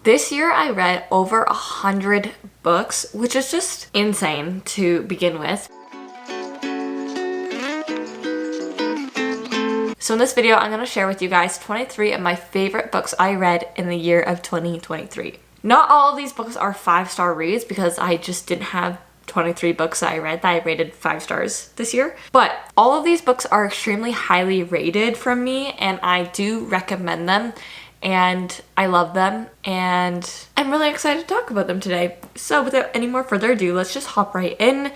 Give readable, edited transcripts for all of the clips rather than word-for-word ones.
This year I read over 100 books, which is just insane to begin with. So in this video, I'm going to share with you guys 23 of my favorite books I read in the year of 2023. Not all of these books are 5-star reads because I just didn't have 23 books that I read that I rated 5 stars this year. But all of these books are extremely highly rated from me, and I do recommend them, and I love them, and I'm really excited to talk about them today. So without any more further ado, let's just hop right in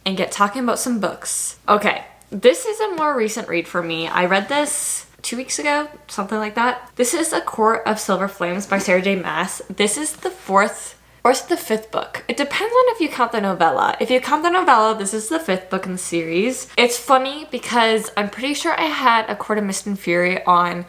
and get talking about some books. Okay, this is a more recent read for me. I read this 2 weeks ago, something like that. This is A Court of Silver Flames by Sarah J. Maas. This is the 4th or it's the 5th book. It depends on if you count the novella. If you count the novella, this is the 5th book in the series. It's funny because I'm pretty sure I had A Court of Mist and Fury on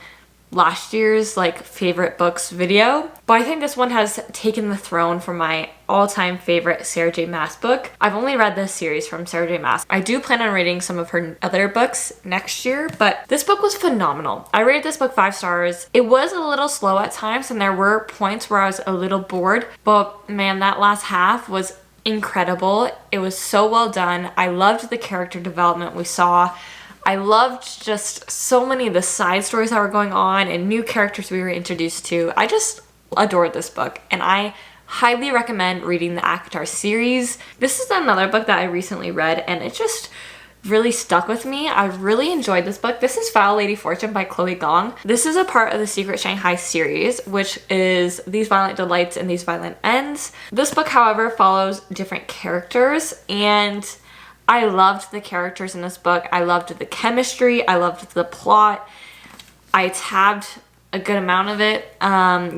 last year's favorite books video, but I think this one has taken the throne for my all-time favorite Sarah J. Maas book. I've only read this series from Sarah J. Maas. I do plan on reading some of her other books next year, but this book was phenomenal. I rated this book 5 stars. It was a little slow at times, and there were points where I was a little bored, but man, that last half was incredible. It was so well done. I loved the character development we saw. I loved just so many of the side stories that were going on and new characters we were introduced to. I just adored this book, and I highly recommend reading the ACOTAR series. This is another book that I recently read, and it just really stuck with me. I really enjoyed this book. This is Foul Lady Fortune by Chloe Gong. This is a part of the Secret Shanghai series, which is These Violent Delights and These Violent Ends. This book, however, follows different characters, and I loved the characters in this book. I loved the chemistry. I loved the plot. I tabbed a good amount of it.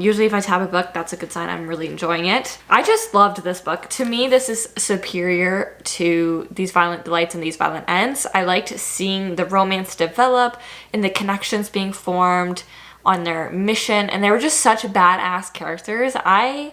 Usually if I tab a book, that's a good sign I'm really enjoying it. I just loved this book. To me, this is superior to These Violent Delights and These Violent Ends. I liked seeing the romance develop and the connections being formed on their mission, and they were just such badass characters. I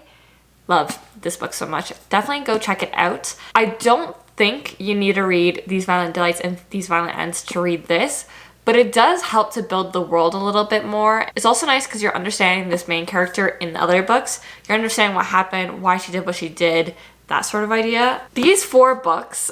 love this book so much. Definitely go check it out. I don't think you need to read These Violent Delights and These Violent Ends to read this, but it does help to build the world a little bit more. It's also nice because you're understanding this main character in the other books. You're understanding what happened, why she did what she did, that sort of idea. These 4 books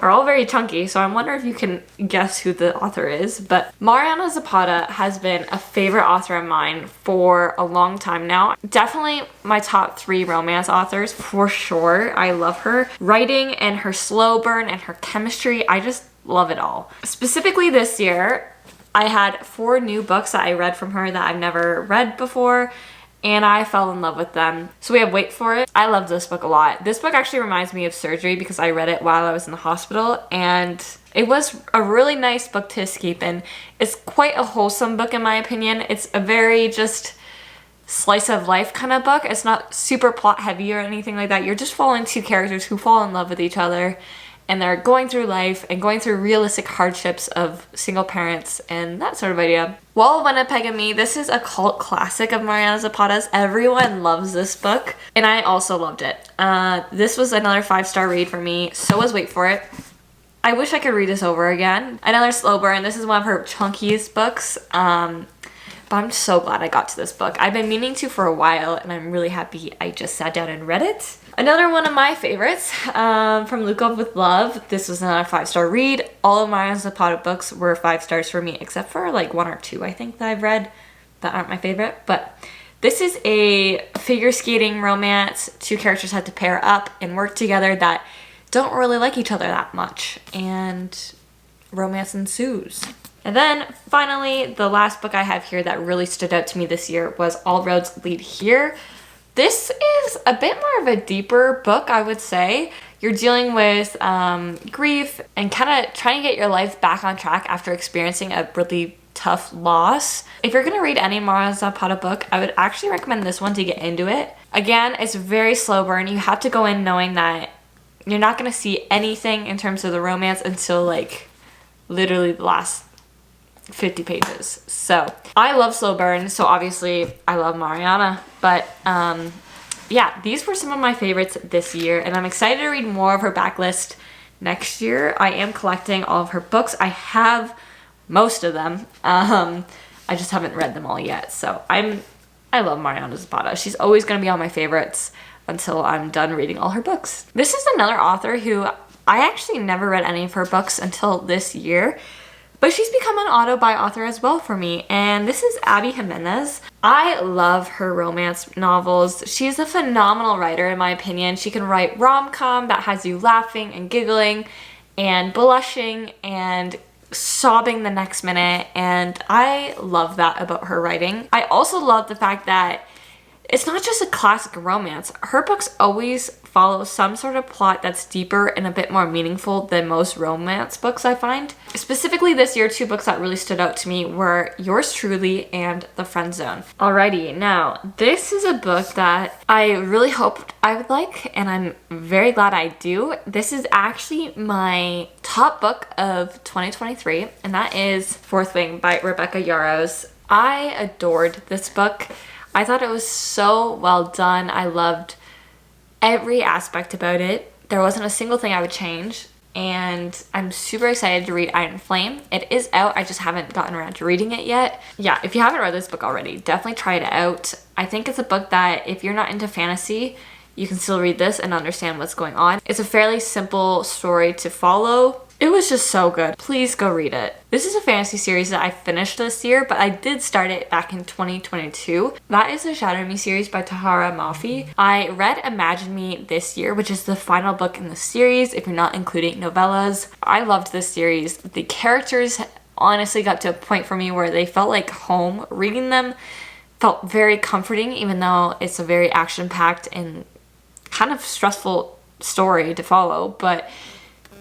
are all very chunky, so I wonder if you can guess who the author is. But Mariana Zapata has been a favorite author of mine for a long time now. Definitely my top 3 romance authors for sure. I love her writing and her slow burn and her chemistry. I just love it all. Specifically this year, I had 4 new books that I read from her that I've never read before, and I fell in love with them. So we have Wait For It. I love this book a lot. This book actually reminds me of surgery because I read it while I was in the hospital, and it was a really nice book to escape in. It's quite a wholesome book in my opinion. It's a very just slice of life kind of book. It's not super plot heavy or anything like that. You're just following 2 characters who fall in love with each other, and they're going through life and going through realistic hardships of single parents and that sort of idea. Wall of Winnipeg and Me, this is a cult classic of Mariana Zapata's. Everyone loves this book, and I also loved it. This was another 5-star read for me. So was Wait For It. I wish I could read this over again. Another slow burn. This is one of her chunkiest books. But I'm so glad I got to this book. I've been meaning to for a while, and I'm really happy I just sat down and read it. Another one of my favorites, from Look Up With Love. This was another 5-star read. All of Mariana Zapata books were 5 stars for me, except for 1 or 2 I think that I've read that aren't my favorite. But this is a figure skating romance. 2 characters had to pair up and work together that don't really like each other that much, and romance ensues. And then finally, the last book I have here that really stood out to me this year was All Roads Lead Here. This is a bit more of a deeper book, I would say. You're dealing with grief and kind of trying to get your life back on track after experiencing a really tough loss. If you're going to read any Mariana Zapata book, I would actually recommend this one to get into it. Again, it's very slow burn. You have to go in knowing that you're not going to see anything in terms of the romance until literally the last 50 pages. So I love slow burn, so obviously I love Mariana, but yeah, these were some of my favorites this year, and I'm excited to read more of her backlist next year. I am collecting all of her books. I have most of them. I just haven't read them all yet, so I'm I love Mariana Zapata. She's always going to be on my favorites until I'm done reading all her books. This is another author who I actually never read any of her books until this year, but she's become an auto-buy author as well for me, and this is Abby Jimenez. I love her romance novels. She's a phenomenal writer in my opinion. She can write rom-com that has you laughing and giggling and blushing and sobbing the next minute, and I love that about her writing. I also love the fact that it's not just a classic romance. Her books always follow some sort of plot that's deeper and a bit more meaningful than most romance books I find. Specifically this year, 2 books that really stood out to me were Yours Truly and The Friend Zone. Alrighty, now this is a book that I really hoped I would like, and I'm very glad I do. This is actually my top book of 2023, and that is Fourth Wing by Rebecca Yarros. I adored this book. I thought it was so well done. I loved every aspect about it. There wasn't a single thing I would change, and I'm super excited to read Iron Flame. It is out, I just haven't gotten around to reading it yet. Yeah, if you haven't read this book already, definitely try it out. I think it's a book that if you're not into fantasy, you can still read this and understand what's going on. It's a fairly simple story to follow. It was just so good. Please go read it. This is a fantasy series that I finished this year, but I did start it back in 2022. That is the Shadow Me series by Tahara Mafi. I read Imagine Me this year, which is the final book in the series, if you're not including novellas. I loved this series. The characters honestly got to a point for me where they felt like home. Reading them felt very comforting, even though it's a very action-packed and kind of stressful story to follow, but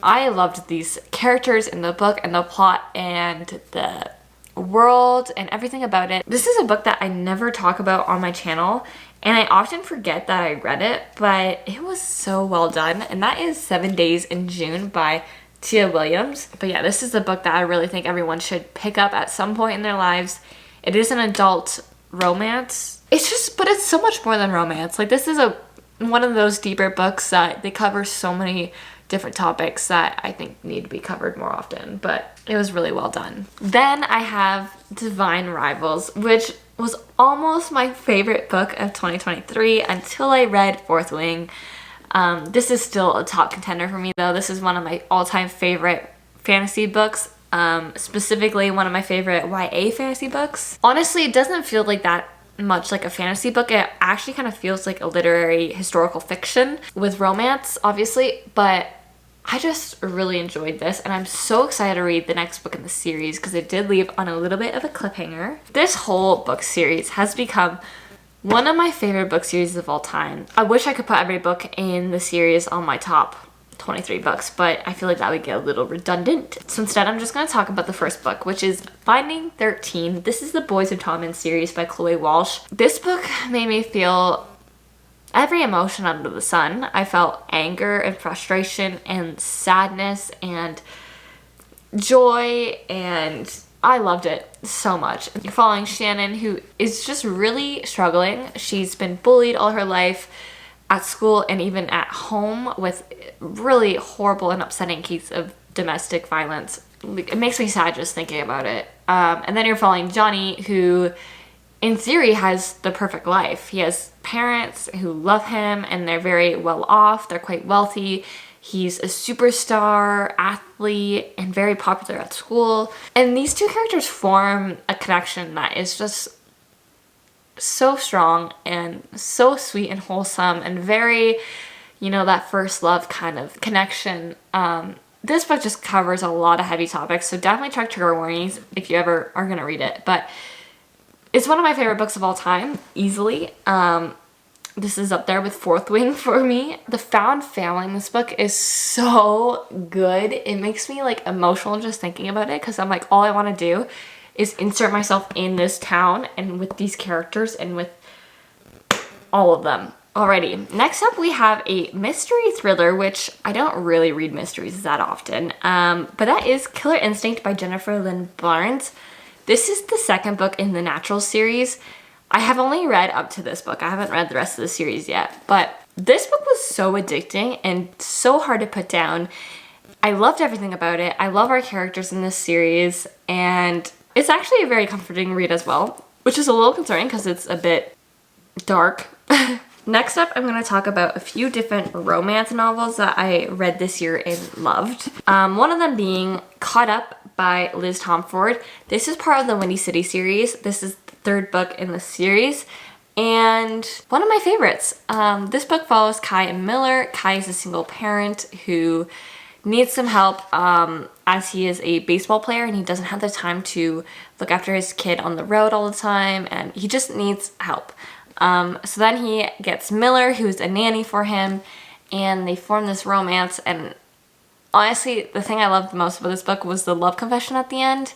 I loved these characters in the book and the plot and the world and everything about it. This is a book that I never talk about on my channel, and I often forget that I read it, but it was so well done, and that is 7 Days in June by Tia Williams. But yeah, this is a book that I really think everyone should pick up at some point in their lives. It is an adult romance. But it's so much more than romance. Like, this is one of those deeper books that they cover so many different topics that I think need to be covered more often, but it was really well done. Then I have Divine Rivals, which was almost my favorite book of 2023 until I read Fourth Wing. This is still a top contender for me though. This is one of my all-time favorite fantasy books, specifically one of my favorite YA fantasy books. Honestly, it doesn't feel like that much like a fantasy book. It actually kind of feels like a literary historical fiction with romance, obviously, but I just really enjoyed this, and I'm so excited to read the next book in the series because it did leave on a little bit of a cliffhanger. This whole book series has become one of my favorite book series of all time. I wish I could put every book in the series on my top 23 books, but I feel like that would get a little redundant. So instead, I'm just going to talk about the first book, which is Finding 13. This is the Boys of Tommen series by Chloe Walsh. This book made me feel every emotion under the sun. I felt anger and frustration and sadness and joy, and I loved it so much. You're following Shannon, who is just really struggling. She's been bullied all her life at school and even at home with really horrible and upsetting cases of domestic violence. It makes me sad just thinking about it. And then you're following Johnny, who in theory has the perfect life. He has parents who love him and they're very well off. They're quite wealthy. He's a superstar athlete and very popular at school. And these two characters form a connection that is just so strong and so sweet and wholesome and very, you know, that first love kind of connection. This book just covers a lot of heavy topics, so definitely check trigger warnings if you ever are going to read it. But it's one of my favorite books of all time, easily. This is up there with Fourth Wing for me. The found family in this book is so good. It makes me like emotional just thinking about it, because I'm like, all I want to do is insert myself in this town and with these characters and with all of them. Alrighty, next up we have a mystery thriller, which I don't really read mysteries that often, but that is Killer Instinct by Jennifer Lynn Barnes. This is the second book in the Natural series. I have only read up to this book. I haven't read the rest of the series yet, but this book was so addicting and so hard to put down. I loved everything about it. I love our characters in this series, and it's actually a very comforting read as well, which is a little concerning because it's a bit dark. Next up, I'm going to talk about a few different romance novels that I read this year and loved. One of them being Caught Up by Liz Tomford. This is part of the Windy City series. This is the third book in the series and one of my favorites. This book follows Kai and Miller. Kai is a single parent who needs some help as he is a baseball player and he doesn't have the time to look after his kid on the road all the time, and he just needs help. So then he gets Miller, who's a nanny for him, and they form this romance. And honestly, the thing I loved the most about this book was the love confession at the end.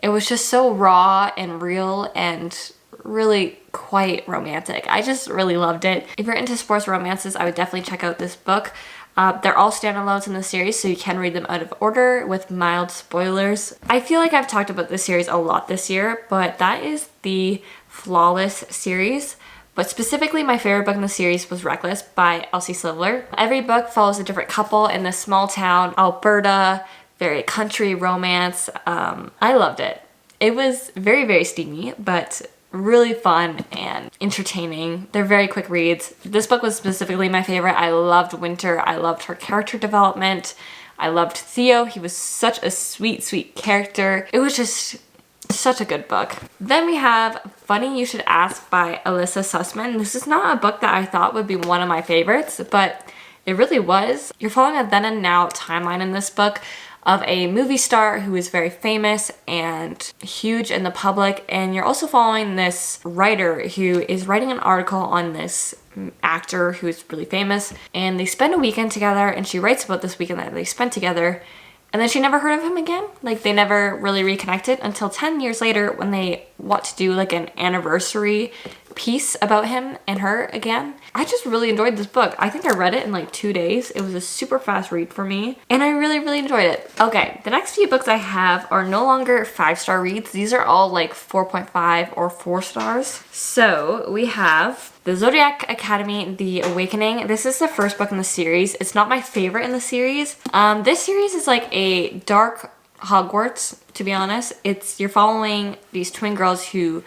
It was just so raw and real and really quite romantic. I just really loved it. If you're into sports romances, I would definitely check out this book. They're all standalones in the series, so you can read them out of order with mild spoilers. I feel like I've talked about this series a lot this year, but that is the Flawless series. But specifically, my favorite book in the series was Reckless by Elsie Silver. Every book follows a different couple in this small town, Alberta, very country romance. I loved it. It was very, very steamy, but really fun and entertaining. They're very quick reads. This book was specifically my favorite. I loved Winter. I loved her character development. I loved Theo. He was such a sweet, sweet character. It was just such a good book. Then we have Funny You Should Ask by Alyssa Sussman. This is not a book that I thought would be one of my favorites, but it really was. You're following a then and now timeline in this book of a movie star who is very famous and huge in the public, and you're also following this writer who is writing an article on this actor who is really famous, and they spend a weekend together, and she writes about this weekend that they spent together. And then she never heard of him again. Like, they never really reconnected until 10 years later when they want to do like an anniversary piece about him and her again. I just really enjoyed this book. I think I read it in like 2 days. It was a super fast read for me and I really, really enjoyed it. Okay, the next few books I have are no longer 5-star reads. These are all like 4.5 or 4 stars. So we have The Zodiac Academy, The Awakening. This is the first book in the series. It's not my favorite in the series. This series is like a dark Hogwarts, to be honest. You're following these twin girls who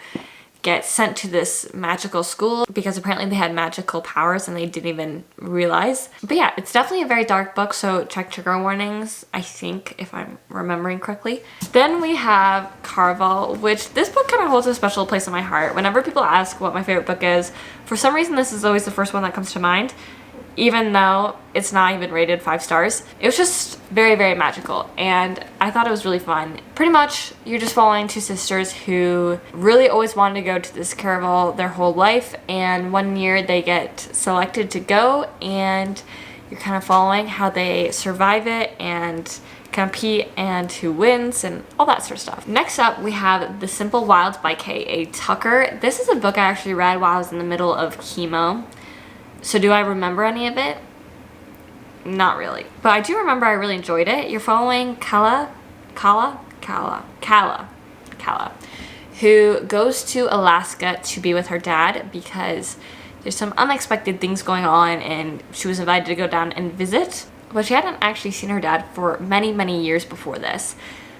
get sent to this magical school because apparently they had magical powers and they didn't even realize. But yeah, it's definitely a very dark book, so check trigger warnings, I think, if I'm remembering correctly. Then we have Carval, which this book kind of holds a special place in my heart. Whenever people ask what my favorite book is, for some reason this is always the first one that comes to mind, even though it's not even rated 5 stars. It was just very, very magical, and I thought it was really fun. Pretty much, you're just following 2 sisters who really always wanted to go to this caravel their whole life, and one year they get selected to go, and you're kind of following how they survive it and compete and who wins and all that sort of stuff. Next up, we have The Simple Wilds by K.A. Tucker. This is a book I actually read while I was in the middle of chemo. So do I remember any of it? Not really. But I do remember I really enjoyed it. You're following Kala, who goes to Alaska to be with her dad because there's some unexpected things going on and she was invited to go down and visit. But she hadn't actually seen her dad for many, many years before this.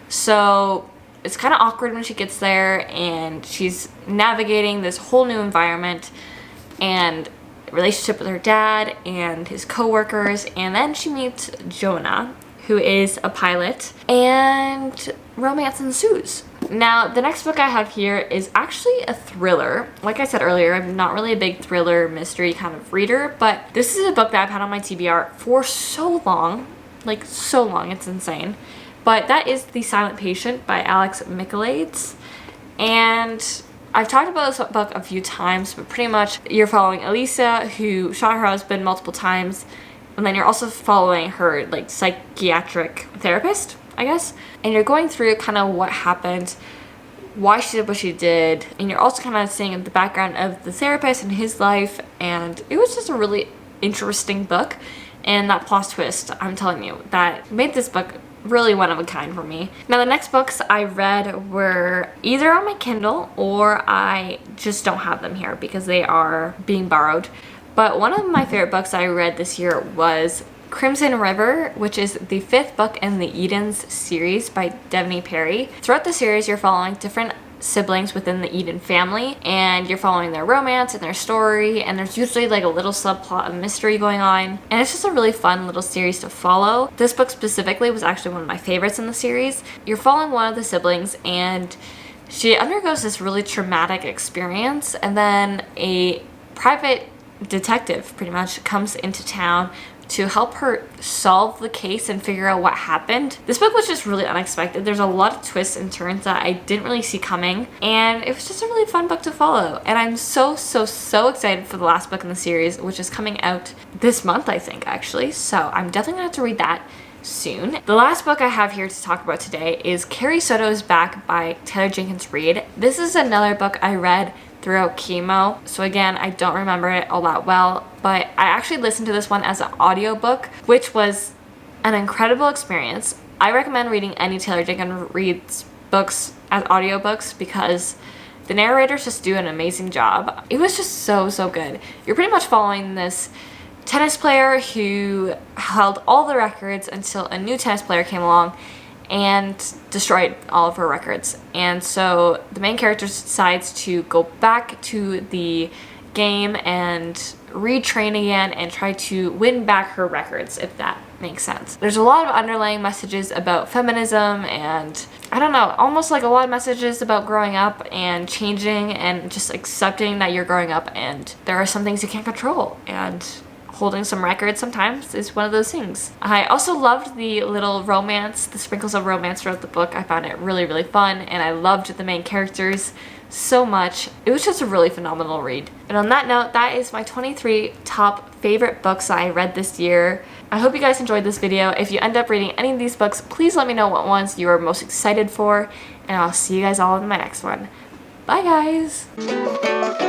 So it's kind of awkward when she gets there and she's navigating this whole new environment and relationship with her dad and his co-workers, and then she meets Jonah, who is a pilot, and romance ensues. Now, the next book I have here is actually a thriller. Like I said earlier, I'm not really a big thriller mystery kind of reader, but this is a book that I've had on my TBR for so long, like so long, it's insane. But that is The Silent Patient by Alex Michaelides, and I've talked about this book a few times, but pretty much you're following Elisa, who shot her husband multiple times, and then you're also following her like psychiatric therapist, I guess, and you're going through kind of what happened, why she did what she did, and you're also kind of seeing the background of the therapist and his life, and it was just a really interesting book, and that plot twist, I'm telling you, that made this book really one of a kind for me. Now, the next books I read were either on my Kindle or I just don't have them here because they are being borrowed. But one of my favorite books I read this year was Crimson River, which is the 5th book in the Edens series by Devney Perry. Throughout the series, you're following different siblings within the Eden family, and you're following their romance and their story, and there's usually like a little subplot of mystery going on, and it's just a really fun little series to follow. This book specifically was actually one of my favorites in the series. You're following one of the siblings, and she undergoes this really traumatic experience, and then a private detective pretty much comes into town to help her solve the case and figure out what happened. This book was just really unexpected. There's a lot of twists and turns that I didn't really see coming, and it was just a really fun book to follow. And I'm so excited for the last book in the series, which is coming out this month, I think, actually. So I'm definitely gonna have to read that soon. The last book I have here to talk about today is Carrie Soto's Back by Taylor Jenkins Reid. This is another book I read throughout chemo, so again, I don't remember it all that well, but I actually listened to this one as an audiobook, which was an incredible experience. I recommend reading any Taylor Jenkins Reid's books as audiobooks because the narrators just do an amazing job. It was just so good. You're pretty much following this tennis player who held all the records until a new tennis player came along and destroyed all of her records. And so the main character decides to go back to the game and retrain again and try to win back her records, if that makes sense. There's a lot of underlying messages about feminism and, I don't know, almost like a lot of messages about growing up and changing and just accepting that you're growing up and there are some things you can't control, and holding some records sometimes is one of those things. I also loved the little romance, the sprinkles of romance throughout the book. I found it really fun, and I loved the main characters so much. It was just a really phenomenal read. And on that note, that is my 23 top favorite books that I read this year. I hope you guys enjoyed this video. If you end up reading any of these books, please let me know what ones you are most excited for, and I'll see you guys all in my next one. Bye guys!